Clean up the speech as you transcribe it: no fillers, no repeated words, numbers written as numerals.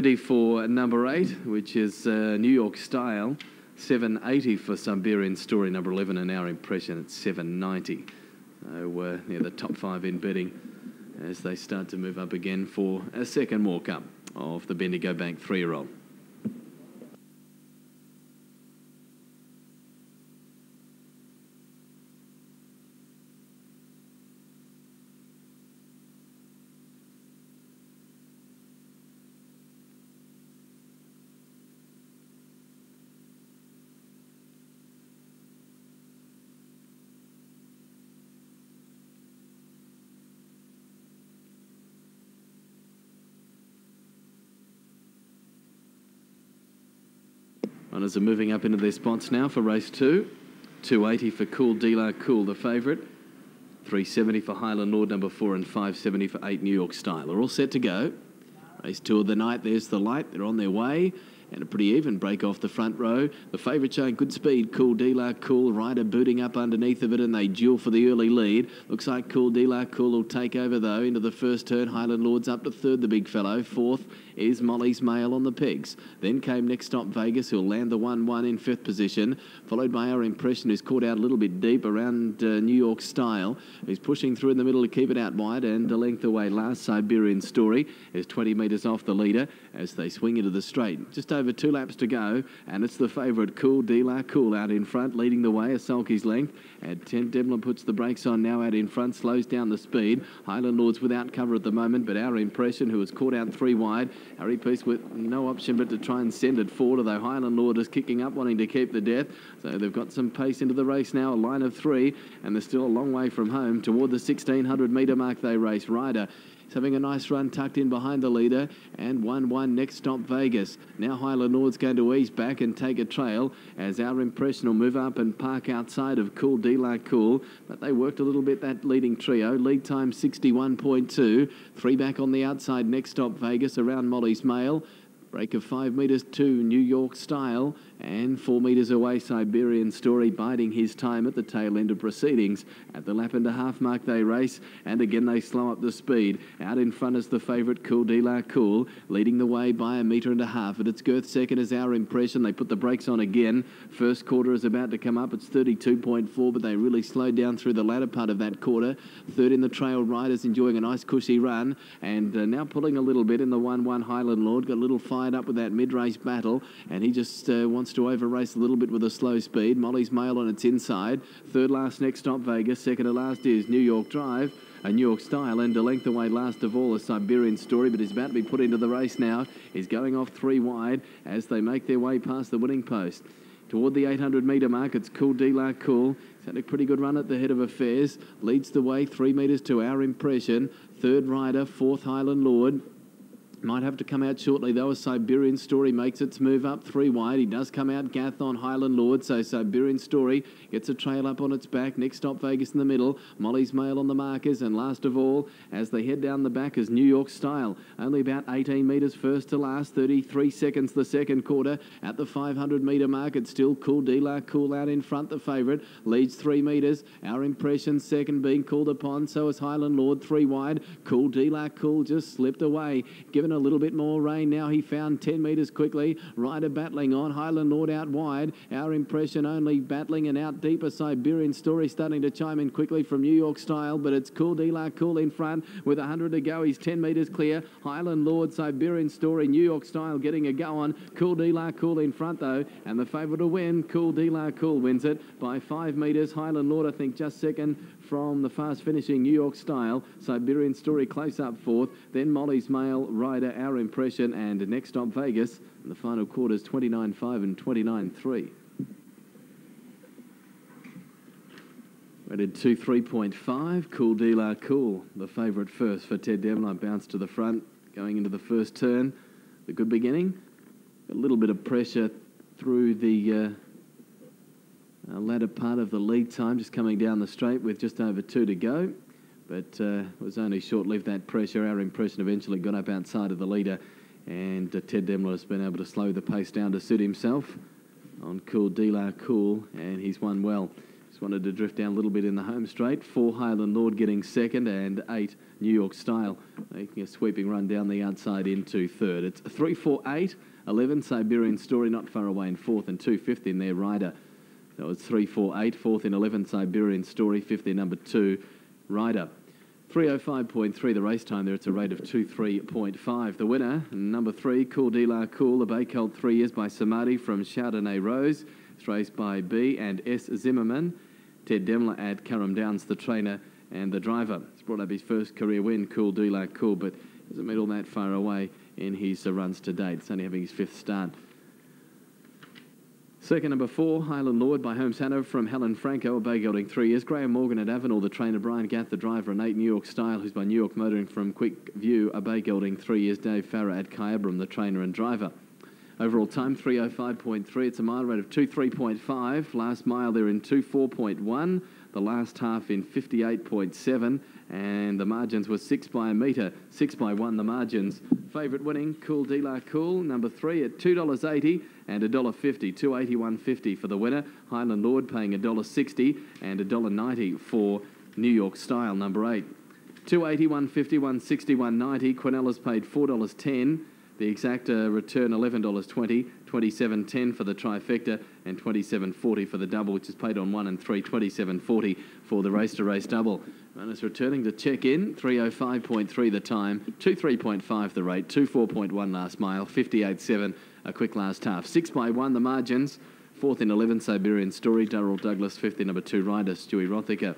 For number 8, which is New York Style, 780 for Siberian Story, number 11, and Our Impression at 790. So near the top 5 in betting as they start to move up again for a second walk-up of the Bendigo Bank 3-year-old. Runners are moving up into their spots now for race 2. 280 for Cool Dealer Cool, the favourite. 370 for Highland Lord, number 4, and 570 for 8, New York Style. They're all set to go. Race 2 of the night. There's the light. They're on their way. And a pretty even break off the front row. The favourite showing good speed. Cool Dealer Cool. Rider booting up underneath of it, and they duel for the early lead. Looks like Cool Dealer Cool will take over, though, into the first turn. Highland Lord's up to third, the big fellow. Fourth is Molly's Mail on the pegs. Then came Next Stop Vegas, who'll land the 1-1 in 5th position, followed by Our Impression, who's caught out a little bit deep around New York Style, who's pushing through in the middle to keep it out wide, and a length away last. Siberian Story is 20 metres off the leader as they swing into the straight. Just over 2 laps to go, and it's the favourite Cool Dealer Cool out in front, leading the way a sulky's length. And Ted Demler puts the brakes on now out in front, slows down the speed. Highland Lord's without cover at the moment, but Our Impression, who was caught out 3 wide. Harry Peace with no option but to try and send it forward, although Highland Lord is kicking up, wanting to keep the death. So they've got some pace into the race now, a line of 3, and they're still a long way from home. Toward the 1,600 metre mark they race. Rider is having a nice run tucked in behind the leader, and 1-1 Next Stop Vegas. Now Highland Lord's going to ease back and take a trail as Our Impression will move up and park outside of Cool Dealer Cool, but they worked a little bit, that leading trio. Lead time 61.2, 3 back on the outside. Next Stop Vegas around Molly's Mail. Break of 5 metres to New York Style, and 4 metres away Siberian Story biding his time at the tail end of proceedings. At the lap and a half mark they race, and again they slow up the speed. Out in front is the favourite Cool Dealer Cool, leading the way by 1.5 metres. At its girth, second is Our Impression. They put the brakes on again. First quarter is about to come up. It's 32.4, but they really slowed down through the latter part of that quarter. Third in the trail, Riders enjoying a nice cushy run, and now pulling a little bit in the 1-1 Highland Lord. Got a little fired up with that mid-race battle, and he just wants to over-race a little bit with a slow speed. Molly's Mail on its inside. Third last Next Stop Vegas. Second to last is New York Drive, a New York Style, and a length away last of all a Siberian Story, but he's about to be put into the race now. He's going off 3 wide as they make their way past the winning post. Toward the 800 metre mark, it's Cool Dealer Cool. He's had a pretty good run at the head of affairs. Leads the way 3 metres to Our Impression. Third Rider, fourth Highland Lord. Might have to come out shortly, though, as Siberian Story makes its move up 3 wide. He does come out Gath on Highland Lord, so Siberian Story gets a trail up on its back. Next Stop Vegas in the middle. Molly's Mail on the markers, and last of all, as they head down the back, is New York Style. Only about 18 metres first to last, 33 seconds the second quarter. At the 500 metre mark, it's still Cool Dealer Cool out in front, the favourite. Leads 3 metres. Our Impression second being called upon, so is Highland Lord 3 wide. Cool Dealer Cool just slipped away. Given a little bit more rain now, he found 10 metres quickly. Rider battling on, Highland Lord out wide. Our Impression only battling, and out deeper Siberian Story starting to chime in quickly from New York Style, but it's Cool Dealer Cool in front with 100 to go. He's 10 metres clear. Highland Lord, Siberian Story, New York Style getting a go on. Cool Dealer Cool in front though, and the favourite to win, Cool Dealer Cool, wins it by 5 metres. Highland Lord, I think, just second from the fast finishing New York Style. Siberian Story close up fourth, then Molly's Mail, Rider, Our Impression, and Next Stop Vegas. And the final quarters 29.5 and 29.3. Rated 2-3.5. Cool Dealer Cool, the favourite first for Ted Demler. Bounce to the front going into the first turn. The good beginning. A little bit of pressure through the latter part of the lead time, just coming down the straight with just over 2 to go. But was only short-lived, that pressure. Our Impression eventually got up outside of the leader, and Ted Demler has been able to slow the pace down to suit himself on Cool Dealer Cool, and he's won well. Just wanted to drift down a little bit in the home straight. 4 Highland Lord getting second, and 8 New York Style making a sweeping run down the outside into third. It's 3, 4, 8, 11 Siberian Story not far away in fourth, and 2 fifth in their rider. That was 3, 4, 8, fourth in 11 Siberian Story, fifth in number 2 rider. 3:05.3 the race time there. It's a rate of 2:3.5. The winner, number 3, Cool Dealer Cool, a bay colt 3 years by Samadhi from Chardonnay Rose. It's raced by B and S Zimmerman. Ted Demler at Curram Downs, the trainer and the driver. He's brought up his first career win, Cool Dealer Cool, but hasn't been all that far away in his runs to date. It's only having his 5th start. Second, number 4, Highland Lord by Holmes Hanover from Helen Franco, a bay gelding 3 years. Graham Morgan at Avenel, the trainer. Brian Gath, the driver. And 8 New York Style, who's by New York Motoring from Quick View, a bay gelding 3 years. Dave Farrer at Kyabram, the trainer and driver. Overall time, 3:05.3. It's a mile rate of 2:3.5. Last mile there in 2:4.1. The last half in 58.7. And the margins were 6 by a metre. 6 by 1 the margins. Favourite winning, Cool Dealer Cool, number 3 at $2.80 and $1.50. $2.81.50 for the winner. Highland Lord paying $1.60 and $1.90 for New York Style, number 8. $2.80, $1.50, $1.60, $1.90. Quinellas paid $4.10. The exact return $11.20, $27.10 for the trifecta, and $27.40 for the double, which is paid on 1 and 3, $27.40 for the race-to-race double. Runners returning to check in, 3:05.3 the time, 2:3.5 the rate, 2:4.1 last mile, 58.7 a quick last half. 6 by 1 the margins, 4th in 11 Siberian Story, Darrell Douglas, 5th in number 2 rider, Stewie Rothicker.